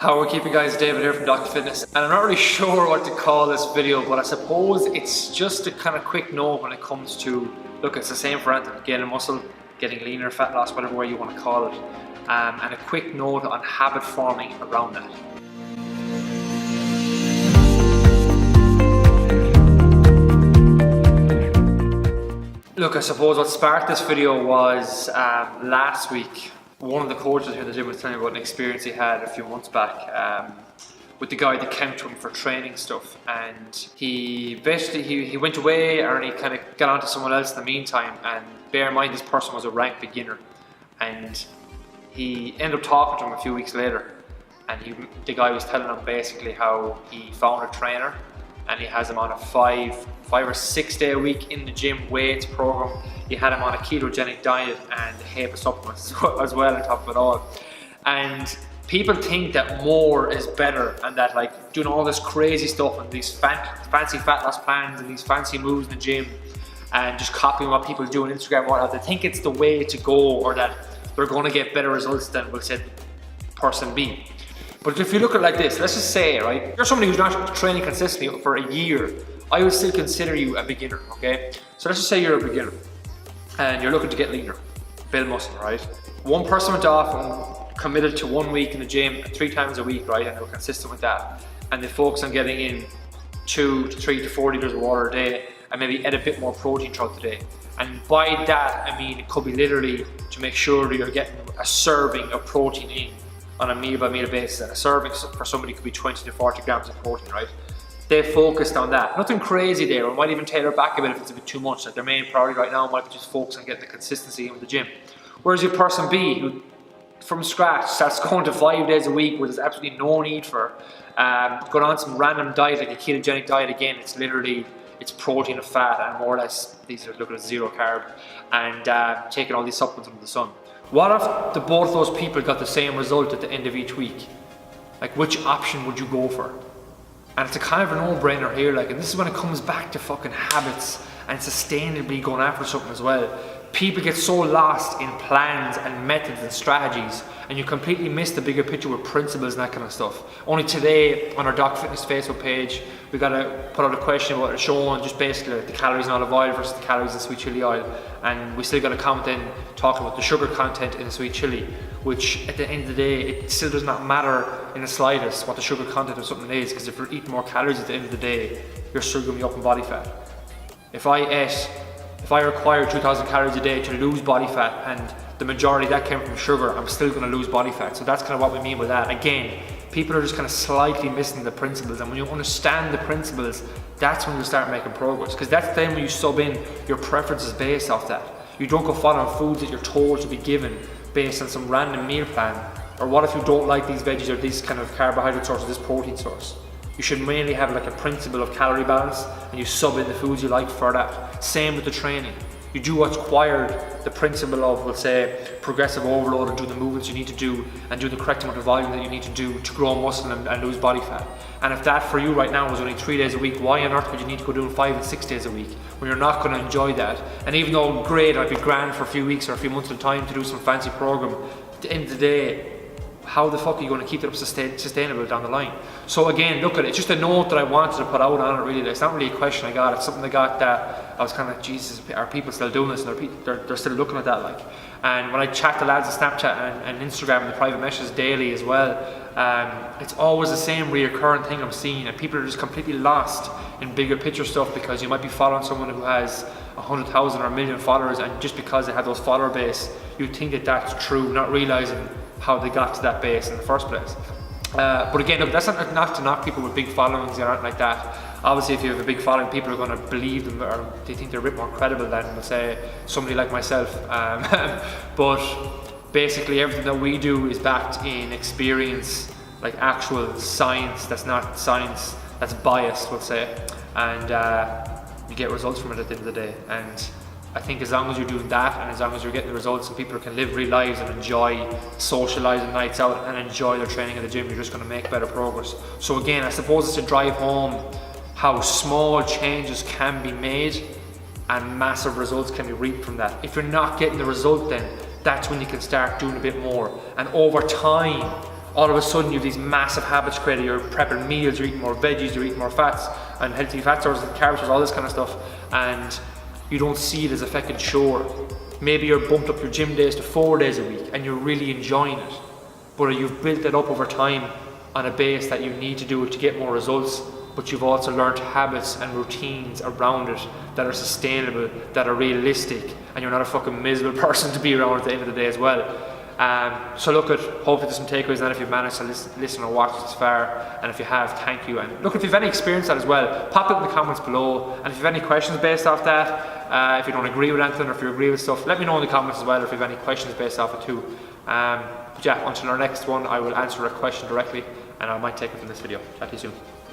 How are we keeping, guys? David here from Doc Fitness, and I'm not really sure what to call this video, but I suppose it's just a kind of quick note when it comes to, look, it's the same for anything, gaining muscle, getting leaner, fat loss, whatever way you want to call it, and a quick note on habit forming around that. Look, I suppose what sparked this video was last week. One of the coaches here in the gym was telling me about an experience he had a few months back with the guy that came to him for training stuff, and he went away and he kind of got on to someone else in the meantime, and bear in mind this person was a rank beginner, and he ended up talking to him a few weeks later, and the guy was telling him basically how he found a trainer and he has him on a five or 6 day a week in the gym weights program. He had him on a ketogenic diet and HEPA supplements as well on top of it all. And people think that more is better, and that like doing all this crazy stuff and these fancy fat loss plans and these fancy moves in the gym and just copying what people do on Instagram and whatnot, they think it's the way to go, or that they're going to get better results than, we'll say, person B. But if you look at it like this, let's just say, right, you're somebody who's not training consistently for a year, I would still consider you a beginner, okay? So let's just say you're a beginner and you're looking to get leaner, build muscle, right? One person went off and committed to 1 week in the gym 3 times a week, right? And they were consistent with that. And they focus on getting in 2 to 3 to 4 liters of water a day and maybe add a bit more protein throughout the day. And by that, I mean, it could be literally to make sure that you're getting a serving of protein in on a meal by meal basis, and a serving for somebody could be 20 to 40 grams of protein, right? They focused on that. Nothing crazy there, or might even tailor back a bit if it's a bit too much. Like their main priority right now might be just focus on getting the consistency in the gym. Whereas your person B, who from scratch starts going to 5 days a week where there's absolutely no need for going on some random diet like a ketogenic diet. Again, it's literally, it's protein and fat, and more or less these are looking at 0 carb, and taking all these supplements under the sun. What if both those people got the same result at the end of each week? Like, which option would you go for? And it's a kind of a no-brainer here, like, and this is when it comes back to fucking habits and sustainably going after something as well. People get so lost in plans and methods and strategies, and you completely miss the bigger picture with principles and that kind of stuff. Only today on our Doc Fitness Facebook page, we got to put out a question about it, showing just basically like the calories in olive oil versus the calories in sweet chili oil, and we still got a comment in talking about the sugar content in the sweet chili, which at the end of the day, it still does not matter in the slightest what the sugar content of something is, because if you're eating more calories at the end of the day, you're still going to be up in body fat. If I require 2,000 calories a day to lose body fat, and the majority of that came from sugar, I'm still going to lose body fat. So that's kind of what we mean by that. Again, people are just kind of slightly missing the principles, and when you understand the principles, that's when you start making progress, because that's then when you sub in your preferences based off that. You don't go following foods that you're told to be given based on some random meal plan, or what if you don't like these veggies or these kind of carbohydrate source or this protein source. You should mainly have like a principle of calorie balance, and you sub in the foods you like for that. Same with the training. You do what's required, the principle of, we'll say, progressive overload, and do the movements you need to do and do the correct amount of volume that you need to do to grow muscle and lose body fat. And if that for you right now was only 3 days a week, why on earth would you need to go doing 5 and 6 days a week when you're not going to enjoy that? And even though great, I'd be grand for a few weeks or a few months at a time to do some fancy program, at the end of the day, how the fuck are you going to keep it up sustainable down the line? So again, look at it, it's just a note that I wanted to put out on it really. It's not really a question I got, it's something I got that I was kind of like, Jesus, are people still doing this? And they're still looking at that, like. And when I chat to lads on Snapchat and Instagram and the private messages daily as well, it's always the same reoccurring thing I'm seeing, and people are just completely lost in bigger picture stuff, because you might be following someone who has 100,000 or 1 million followers, and just because they have those follower base, you think that that's true, not realizing how they got to that base in the first place. But again, look, that's not to knock people with big followings or anything like that. Obviously, if you have a big following, people are going to believe them, or they think they're a bit more credible than, let's say, somebody like myself. But basically, everything that we do is backed in experience, like actual science. That's not science that's biased, we'll say, and you get results from it at the end of the day. And I think as long as you're doing that, and as long as you're getting the results, and people can live real lives and enjoy socialising nights out and enjoy their training at the gym, you're just going to make better progress. So again, I suppose it's to drive home how small changes can be made and massive results can be reaped from that. If you're not getting the result, then that's when you can start doing a bit more. And over time, all of a sudden you have these massive habits created. You're prepping meals, you're eating more veggies, you're eating more fats and healthy fat sources and carb sources, all this kind of stuff, and you don't see it as a fucking chore. Maybe you're bumped up your gym days to 4 days a week and you're really enjoying it, but you've built it up over time on a base that you need to do it to get more results, but you've also learned habits and routines around it that are sustainable, that are realistic, and you're not a fucking miserable person to be around at the end of the day as well. So look, hopefully there's some takeaways, and if you've managed to listen or watch this far, and if you have, thank you. And look, if you've any experience that as well, pop it in the comments below, and if you have any questions based off that, if you don't agree with anything or if you agree with stuff, let me know in the comments as well, or if you have any questions based off it too. But yeah, until our next one, I will answer a question directly, and I might take it from this video. Chat to you soon.